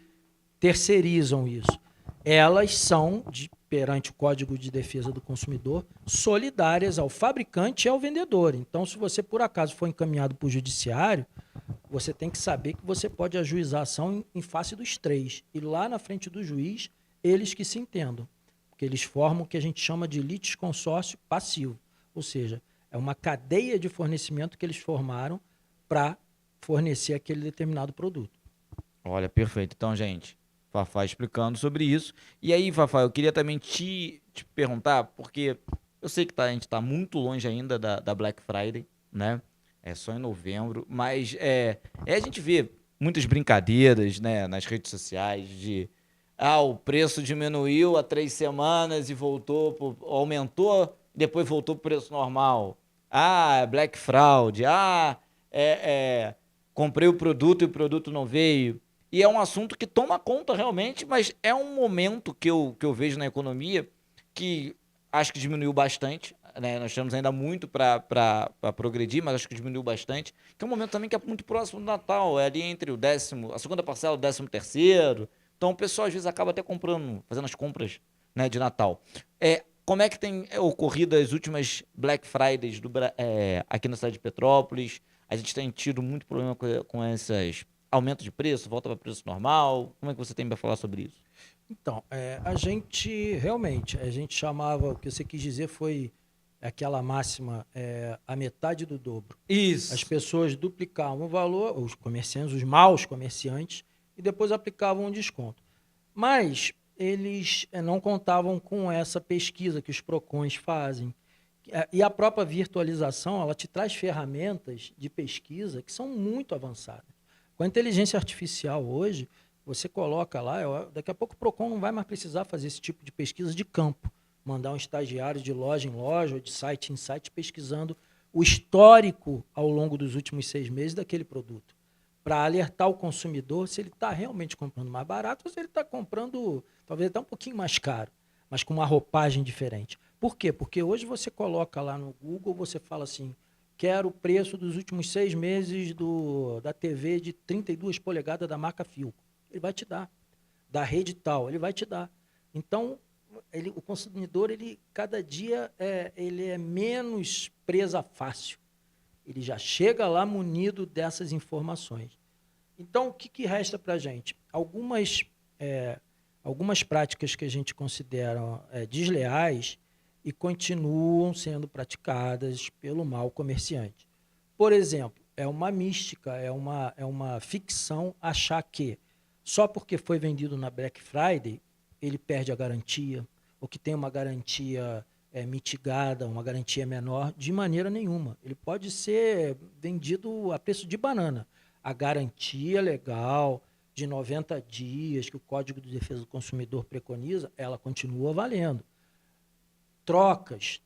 terceirizam isso. Elas são, perante o Código de Defesa do Consumidor, solidárias ao fabricante e ao vendedor. Então, se você, por acaso, for encaminhado para o judiciário, você tem que saber que você pode ajuizar a ação em face dos três. E lá na frente do juiz, eles que se entendam. Porque eles formam o que a gente chama de litisconsórcio passivo. Ou seja, é uma cadeia de fornecimento que eles formaram para fornecer aquele determinado produto. Olha, perfeito. Então, gente, Fafá explicando sobre isso. E aí, Fafá, eu queria também te perguntar, porque eu sei que a gente está muito longe ainda da Black Friday, né? É só em novembro, mas a gente vê muitas brincadeiras, né, nas redes sociais o preço diminuiu há 3 semanas e aumentou, depois voltou para o preço normal. Black Fraud. Comprei o produto e o produto não veio. E é um assunto que toma conta realmente, mas é um momento que eu vejo na economia que acho que diminuiu bastante, né? Nós temos ainda muito para progredir, mas acho que diminuiu bastante. Que é um momento também que é muito próximo do Natal, é ali entre a segunda parcela, o 13º. Então o pessoal às vezes acaba até fazendo as compras, né, de Natal. Como é que tem ocorrido as últimas Black Fridays aqui na cidade de Petrópolis? A gente tem tido muito problema com esses aumentos de preço, volta para preço normal. Como é que você tem para falar sobre isso? Então, a gente realmente, a gente chamava, o que você quis dizer foi É aquela máxima, a metade do dobro. Isso. As pessoas duplicavam o valor, os comerciantes, os maus comerciantes, e depois aplicavam um desconto. Mas eles não contavam com essa pesquisa que os PROCONs fazem. E a própria virtualização, ela te traz ferramentas de pesquisa que são muito avançadas. Com a inteligência artificial hoje, você coloca lá, daqui a pouco o PROCON não vai mais precisar fazer esse tipo de pesquisa de campo, mandar um estagiário de loja em loja ou de site em site pesquisando o histórico ao longo dos últimos 6 meses daquele produto, para alertar o consumidor se ele está realmente comprando mais barato ou se ele está comprando talvez até um pouquinho mais caro, mas com uma roupagem diferente. Por quê? Porque hoje você coloca lá no Google, você fala assim, quero o preço dos últimos 6 meses da TV de 32 polegadas da marca Philco. Ele vai te dar. Da rede tal, ele vai te dar. Então, o consumidor, cada dia, ele é menos presa fácil. Ele já chega lá munido dessas informações. Então, o que resta para a gente? Algumas práticas que a gente considera desleais e continuam sendo praticadas pelo mau comerciante. Por exemplo, é uma mística, é uma ficção achar que só porque foi vendido na Black Friday, ele perde a garantia, ou que tem uma garantia mitigada, uma garantia menor, de maneira nenhuma. Ele pode ser vendido a preço de banana. A garantia legal de 90 dias que o Código de Defesa do Consumidor preconiza, ela continua valendo. Trocas,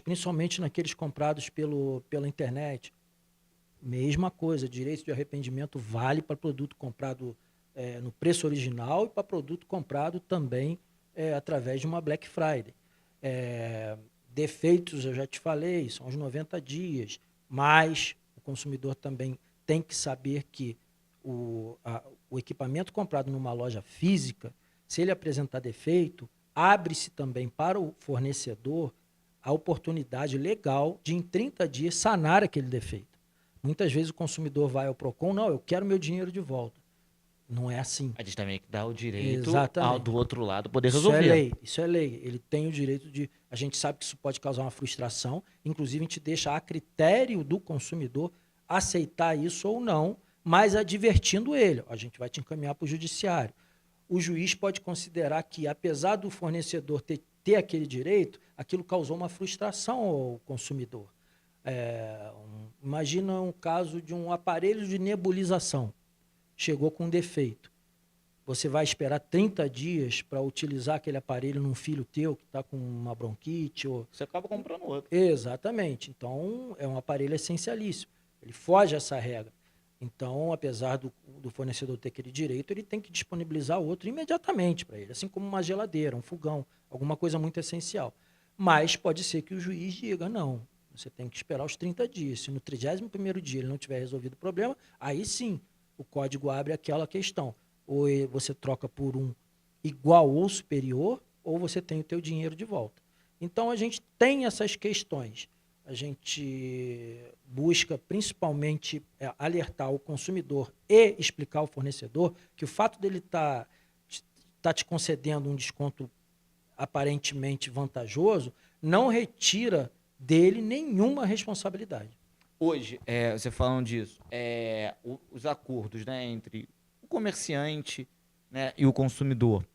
principalmente naqueles comprados pela internet. Mesma coisa, direito de arrependimento vale para produto comprado no preço original e para produto comprado também através de uma Black Friday. Defeitos, eu já te falei, são os 90 dias, mas o consumidor também tem que saber que o equipamento comprado numa loja física, se ele apresentar defeito, abre-se também para o fornecedor a oportunidade legal de, em 30 dias, sanar aquele defeito. Muitas vezes o consumidor vai ao PROCON, não, eu quero meu dinheiro de volta. Não é assim. A gente também dá o direito do outro lado poder resolver. Isso é lei. Ele tem o direito de... A gente sabe que isso pode causar uma frustração, inclusive a gente deixa a critério do consumidor aceitar isso ou não, mas advertindo ele. A gente vai te encaminhar para o judiciário. O juiz pode considerar que, apesar do fornecedor ter aquele direito, aquilo causou uma frustração ao consumidor. Imagina um caso de um aparelho de nebulização. Chegou com um defeito. Você vai esperar 30 dias para utilizar aquele aparelho num filho teu que está com uma bronquite? Você acaba comprando outro. Exatamente. Então, é um aparelho essencialíssimo. Ele foge a essa regra. Então, apesar do fornecedor ter aquele direito, ele tem que disponibilizar outro imediatamente para ele, assim como uma geladeira, um fogão, alguma coisa muito essencial. Mas pode ser que o juiz diga, não, você tem que esperar os 30 dias. Se no 31º dia ele não tiver resolvido o problema, aí sim, o código abre aquela questão. Ou você troca por um igual ou superior, ou você tem o teu dinheiro de volta. Então, a gente tem essas questões. A gente busca principalmente alertar o consumidor e explicar ao fornecedor que o fato dele tá te concedendo um desconto aparentemente vantajoso não retira dele nenhuma responsabilidade. Hoje, você falando disso, os acordos, né, entre o comerciante, né, e o consumidor,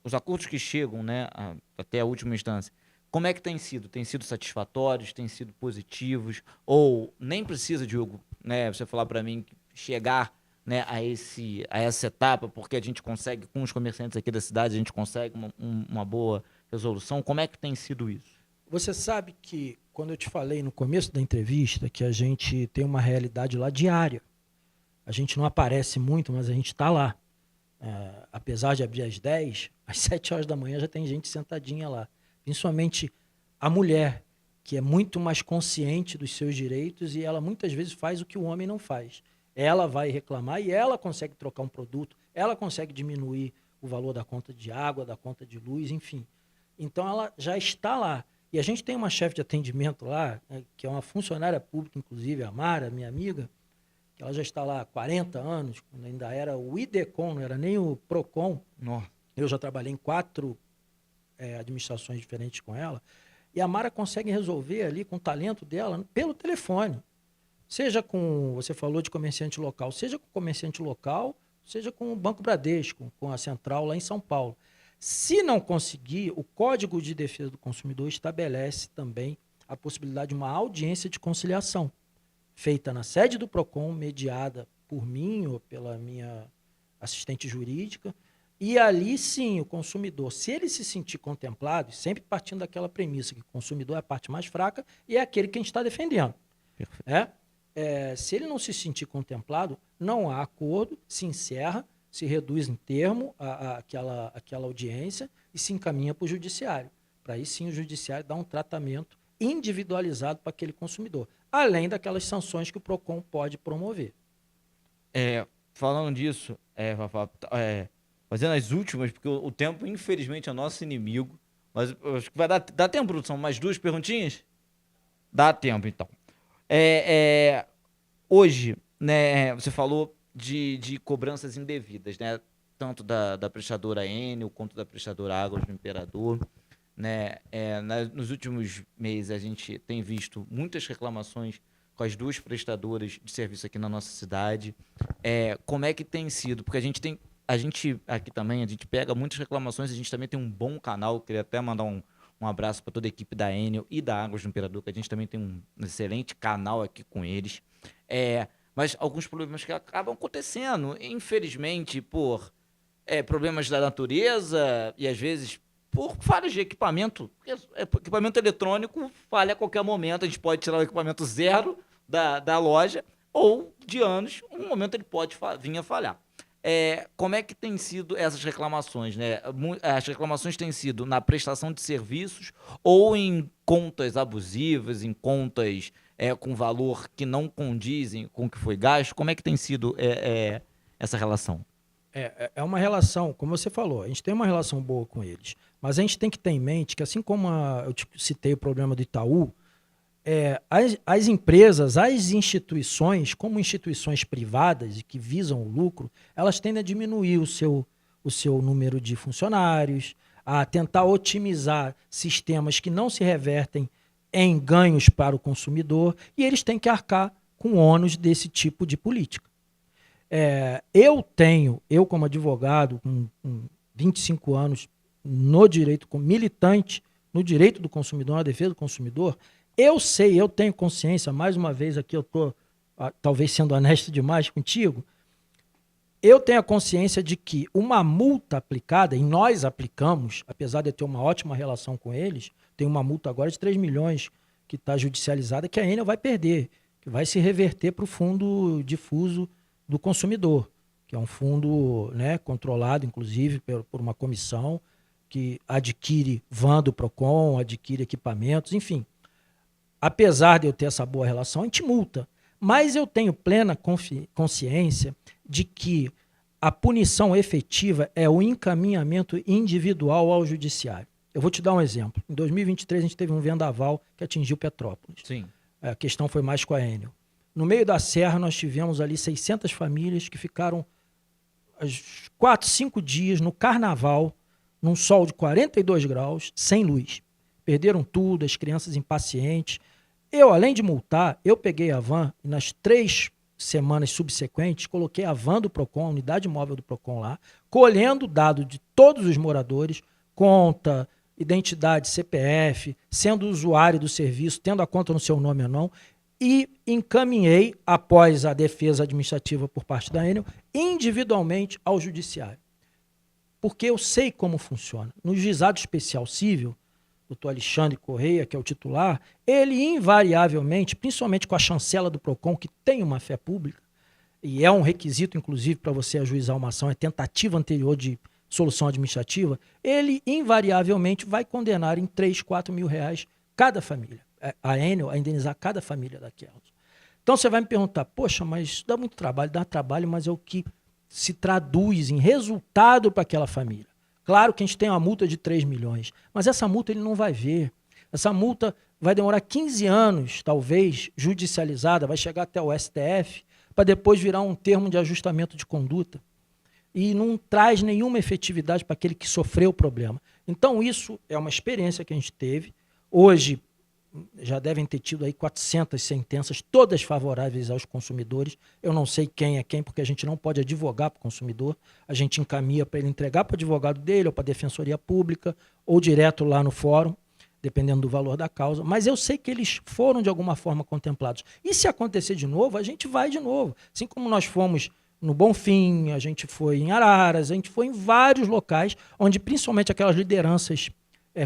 os acordos que chegam, né, até a última instância, como é que tem sido? Tem sido satisfatórios? Tem sido positivos? Ou nem precisa, Diogo, né, você falar para mim chegar, né, a essa etapa, porque a gente consegue, com os comerciantes aqui da cidade, a gente consegue uma boa resolução? Como é que tem sido isso? Você sabe que, quando eu te falei no começo da entrevista, que a gente tem uma realidade lá diária. A gente não aparece muito, mas a gente está lá. Apesar de abrir às 10, às 7 horas da manhã já tem gente sentadinha lá. Principalmente a mulher, que é muito mais consciente dos seus direitos e ela muitas vezes faz o que o homem não faz. Ela vai reclamar e ela consegue trocar um produto, ela consegue diminuir o valor da conta de água, da conta de luz, enfim. Então ela já está lá. E a gente tem uma chefe de atendimento lá, que é uma funcionária pública, inclusive, a Mara, minha amiga, que ela já está lá há 40 anos, quando ainda era o IDECOM, não era nem o PROCON. Nossa. Eu já trabalhei em 4 administrações diferentes com ela. E a Mara consegue resolver ali com o talento dela pelo telefone. Seja com, você falou de comerciante local, seja com comerciante local, seja com o Banco Bradesco, com a central lá em São Paulo. Se não conseguir, o Código de Defesa do Consumidor estabelece também a possibilidade de uma audiência de conciliação, feita na sede do PROCON, mediada por mim ou pela minha assistente jurídica, e ali sim o consumidor, se ele se sentir contemplado, sempre partindo daquela premissa que o consumidor é a parte mais fraca e é aquele que a gente está defendendo. Se ele não se sentir contemplado, não há acordo, se encerra, se reduz em termo aquela audiência e se encaminha para o judiciário. Para aí sim o judiciário dar um tratamento individualizado para aquele consumidor, além daquelas sanções que o PROCON pode promover. Falando disso, Fafá, fazendo as últimas, porque o tempo, infelizmente, é nosso inimigo, mas eu acho que vai dar tempo, produção, mais 2 perguntinhas? Dá tempo, então. Hoje, né, você falou de cobranças indevidas, né? Tanto da prestadora Enel quanto da prestadora Águas do Imperador. Né? Nos últimos meses a gente tem visto muitas reclamações com as 2 prestadoras de serviço aqui na nossa cidade. Como é que tem sido? Porque a gente aqui também, a gente pega muitas reclamações, a gente também tem um bom canal, queria até mandar um abraço para toda a equipe da Enel e da Águas do Imperador, que a gente também tem um excelente canal aqui com eles. Mas alguns problemas que acabam acontecendo, infelizmente, por problemas da natureza e às vezes por falhas de equipamento. Equipamento eletrônico falha a qualquer momento, a gente pode tirar o equipamento zero da loja ou de anos, um momento ele pode vir a falhar. Como é que tem sido essas reclamações, né? As reclamações têm sido na prestação de serviços ou em contas abusivas, em contas com valor que não condizem com o que foi gasto? Como é que tem sido essa relação? É uma relação, como você falou, a gente tem uma relação boa com eles, mas a gente tem que ter em mente que, assim como eu te citei o problema do Itaú, as empresas, as instituições, como instituições privadas e que visam o lucro, elas tendem a diminuir o seu número de funcionários, a tentar otimizar sistemas que não se revertem em ganhos para o consumidor, e eles têm que arcar com o ônus desse tipo de política. Eu como advogado, com 25 anos no direito, como militante no direito do consumidor, na defesa do consumidor, eu tenho consciência, mais uma vez aqui eu estou talvez sendo honesto demais contigo, eu tenho a consciência de que uma multa aplicada, e nós aplicamos, apesar de eu ter uma ótima relação com eles, tem uma multa agora de 3 milhões que está judicializada, que a Enel vai perder, que vai se reverter para o fundo difuso do consumidor, que é um fundo, né, controlado, inclusive, por uma comissão que adquire van do PROCON, adquire equipamentos, enfim. Apesar de eu ter essa boa relação, a gente multa. Mas eu tenho plena consciência de que a punição efetiva é o encaminhamento individual ao judiciário. Eu vou te dar um exemplo. Em 2023, a gente teve um vendaval que atingiu Petrópolis. Sim. A questão foi mais com a Enel. No meio da serra, nós tivemos ali 600 famílias que ficaram 4, 5 dias no carnaval, num sol de 42 graus, sem luz. Perderam tudo, as crianças impacientes. Eu, além de multar, eu peguei a van e nas 3 semanas subsequentes, coloquei a van do PROCON, a unidade móvel do PROCON lá, colhendo dado de todos os moradores, conta, identidade, CPF, sendo usuário do serviço, tendo a conta no seu nome ou não, e encaminhei, após a defesa administrativa por parte da Enel, individualmente ao judiciário. Porque eu sei como funciona. No juizado especial civil, o doutor Alexandre Correia, que é o titular, ele invariavelmente, principalmente com a chancela do PROCON, que tem uma fé pública, e é um requisito, inclusive, para você ajuizar uma ação, é tentativa anterior de solução administrativa, ele invariavelmente vai condenar em 3, 4 mil reais cada família. A Enel a indenizar cada família daquelas. Então você vai me perguntar, poxa, mas dá muito trabalho, dá trabalho, mas é o que se traduz em resultado para aquela família. Claro que a gente tem uma multa de 3 milhões, mas essa multa ele não vai ver. Essa multa vai demorar 15 anos, talvez, judicializada, vai chegar até o STF, para depois virar um termo de ajustamento de conduta. E não traz nenhuma efetividade para aquele que sofreu o problema. Então isso é uma experiência que a gente teve. Hoje, já devem ter tido aí 400 sentenças, todas favoráveis aos consumidores. Eu não sei quem é quem, porque a gente não pode advogar para o consumidor. A gente encaminha para ele entregar para o advogado dele, ou para a Defensoria Pública, ou direto lá no fórum, dependendo do valor da causa. Mas eu sei que eles foram, de alguma forma, contemplados. E se acontecer de novo, a gente vai de novo. Assim como nós fomos no Bonfim, a gente foi em Araras, a gente foi em vários locais, onde principalmente aquelas lideranças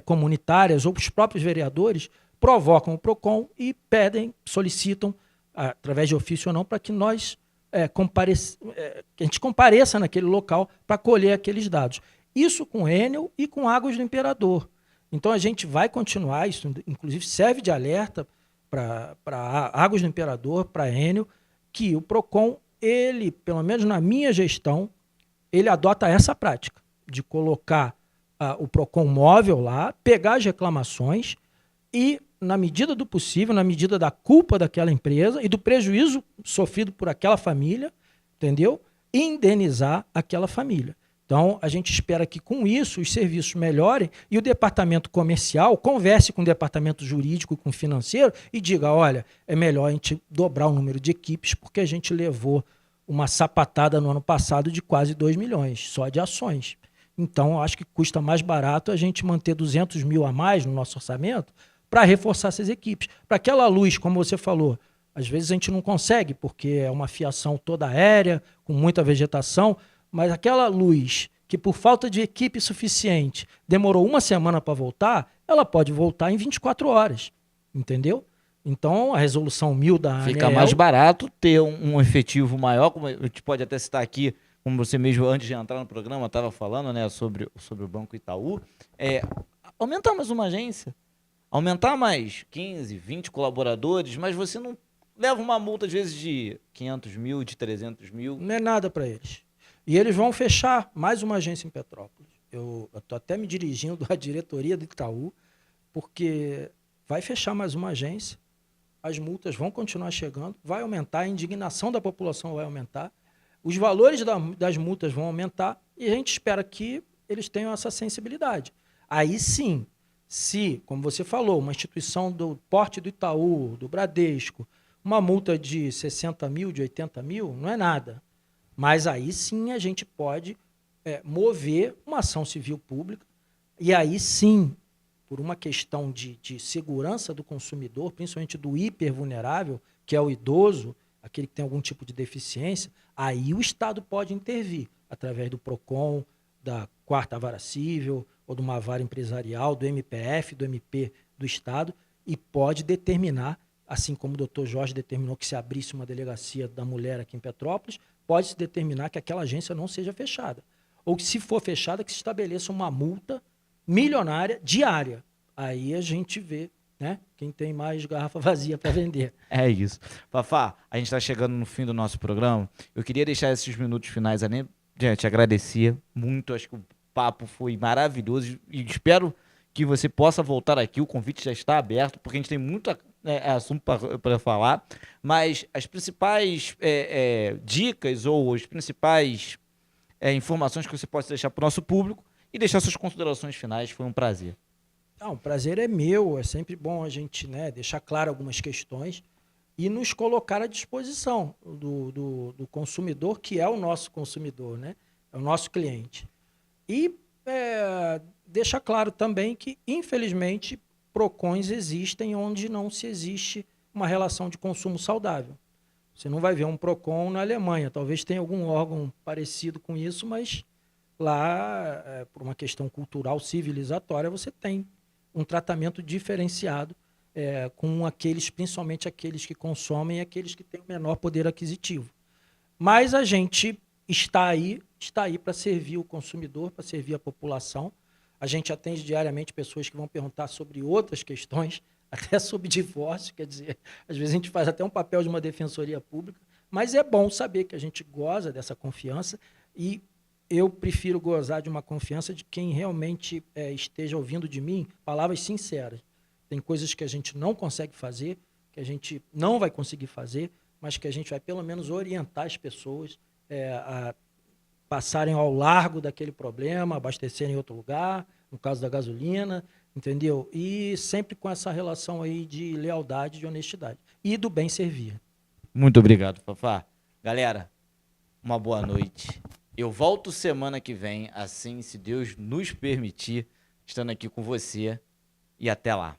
comunitárias ou os próprios vereadores provocam o PROCON e pedem, solicitam, através de ofício ou não, para que nós que a gente compareça naquele local para colher aqueles dados. Isso com Enel e com Águas do Imperador. Então a gente vai continuar, isso inclusive serve de alerta para Águas do Imperador, para Enel, que o PROCON, ele, pelo menos na minha gestão, ele adota essa prática de colocar o PROCON móvel lá, pegar as reclamações e, na medida do possível, na medida da culpa daquela empresa e do prejuízo sofrido por aquela família, entendeu? Indenizar aquela família. Então, a gente espera que com isso os serviços melhorem e o departamento comercial converse com o departamento jurídico e com o financeiro e diga, olha, é melhor a gente dobrar o número de equipes porque a gente levou uma sapatada no ano passado de quase 2 milhões, só de ações. Então, acho que custa mais barato a gente manter 200 mil a mais no nosso orçamento para reforçar essas equipes. Para aquela luz, como você falou, às vezes a gente não consegue, porque é uma fiação toda aérea, com muita vegetação, mas aquela luz que, por falta de equipe suficiente, demorou uma semana para voltar, ela pode voltar em 24 horas, entendeu? Então, a resolução 1000 da ANEEL... Fica mais barato ter um efetivo maior, como a gente pode até citar aqui, como você mesmo, antes de entrar no programa, estava falando, né, sobre o Banco Itaú, aumentar mais uma agência, aumentar mais 15, 20 colaboradores, mas você não leva uma multa, às vezes, de 500 mil, de 300 mil. Não é nada para eles. E eles vão fechar mais uma agência em Petrópolis. Eu estou até me dirigindo à diretoria do Itaú, porque vai fechar mais uma agência, as multas vão continuar chegando, vai aumentar, a indignação da população vai aumentar, os valores das multas vão aumentar e a gente espera que eles tenham essa sensibilidade. Aí sim, se, como você falou, uma instituição do porte do Itaú, do Bradesco, uma multa de 60 mil, de 80 mil, não é nada. Mas aí sim a gente pode mover uma ação civil pública e aí sim, por uma questão de segurança do consumidor, principalmente do hipervulnerável, que é o idoso, aquele que tem algum tipo de deficiência, aí o Estado pode intervir através do PROCON, da 4ª Vara Cível, ou de uma vara empresarial, do MPF, do MP do Estado, e pode determinar, assim como o doutor Jorge determinou que se abrisse uma delegacia da mulher aqui em Petrópolis, pode-se determinar que aquela agência não seja fechada. Ou que, se for fechada, que se estabeleça uma multa milionária diária. Aí a gente vê, né, quem tem mais garrafa vazia para vender. É isso. Fafá, a gente está chegando no fim do nosso programa. Eu queria deixar esses minutos finais ali. Gente, agradecer muito. Acho que o papo foi maravilhoso e espero que você possa voltar aqui. O convite já está aberto, porque a gente tem muito assunto para falar. Mas as principais dicas ou as principais informações que você possa deixar para o nosso público e deixar suas considerações finais. Foi um prazer. Não, o prazer é meu, é sempre bom a gente, né, deixar claro algumas questões e nos colocar à disposição do consumidor, que é o nosso consumidor, né, é o nosso cliente. E deixar claro também que, infelizmente, PROCONs existem onde não se existe uma relação de consumo saudável. Você não vai ver um PROCON na Alemanha, talvez tenha algum órgão parecido com isso, mas lá, por uma questão cultural, civilizatória, você tem um tratamento diferenciado com aqueles, principalmente aqueles que consomem e aqueles que têm o menor poder aquisitivo. Mas a gente está aí para servir o consumidor, para servir a população. A gente atende diariamente pessoas que vão perguntar sobre outras questões, até sobre divórcio, quer dizer, às vezes a gente faz até um papel de uma defensoria pública, mas é bom saber que a gente goza dessa confiança e eu prefiro gozar de uma confiança de quem realmente esteja ouvindo de mim palavras sinceras. Tem coisas que a gente não consegue fazer, que a gente não vai conseguir fazer, mas que a gente vai pelo menos orientar as pessoas a passarem ao largo daquele problema, abastecerem em outro lugar, no caso da gasolina, entendeu? E sempre com essa relação aí de lealdade, de honestidade e do bem servir. Muito obrigado, Fafá. Galera, uma boa noite. Eu volto semana que vem, assim, se Deus nos permitir, estando aqui com você. E até lá.